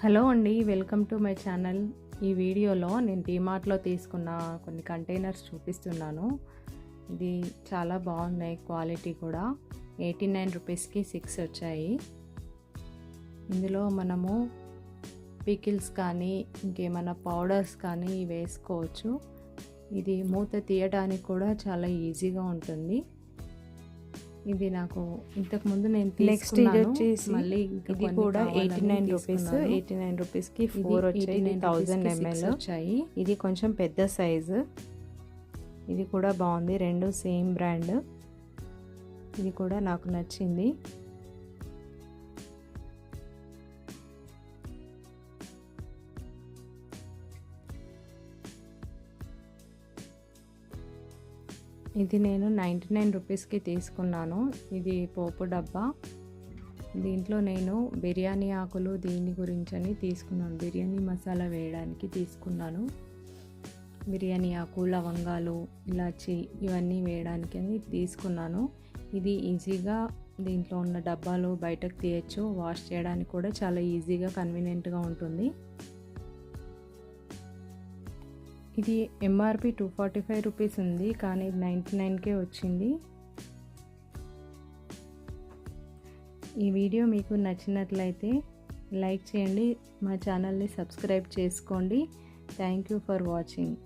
Hello అండి, welcome to my channel. ఈ వీడియోలో నేను డీమార్ట్లో తీసుకున్న కొన్ని కంటైనర్స్ చూపిస్తున్నాను. ఇది చాలా బాగున్నాయి, క్వాలిటీ కూడా. 89 రూపీస్కి 6 వచ్చాయి. ఇందులో మనము పికిల్స్ కానీ ఇంకేమైనా పౌడర్స్ కానీ వేసుకోవచ్చు. ఇది మూత తీయడానికి కూడా చాలా ఈజీగా ఉంటుంది. ఇది నాకు ఇంతకుముందు నేను తీసుకున్నాను. మళ్ళీ ఇది కూడా 89 రూపీస్. 89 రూపీస్కి 4 వచ్చాయి. 1000 ml వచ్చాయి. ఇది కొంచెం పెద్ద సైజు. ఇది కూడా బాగుంది, రెండు సేమ్ బ్రాండ్. ఇది కూడా నాకు నచ్చింది. ఇది నేను 99 రూపీస్కి తీసుకున్నాను. ఇది పోపు డబ్బా. దీంట్లో నేను బిర్యానీ ఆకులు దీని గురించని తీసుకున్నాను. బిర్యానీ మసాలా వేయడానికి తీసుకున్నాను. బిర్యానీ ఆకు, లవంగాలు, ఇలాచి ఇవన్నీ వేయడానికి అని తీసుకున్నాను. ఇది ఈజీగా దీంట్లో ఉన్న డబ్బాలు బయటకు తీయచ్చు. వాష్ చేయడానికి కూడా చాలా ఈజీగా కన్వీనియంట్గా ఉంటుంది. ఇది ఎంఆర్పి 245 రూపీస్ ఉంది, కానీ 99కే వచ్చింది. ఈ వీడియో మీకు నచ్చినట్లయితే లైక్ చేయండి, మా ఛానల్ని సబ్స్క్రైబ్ చేసుకోండి. Thank you for watching.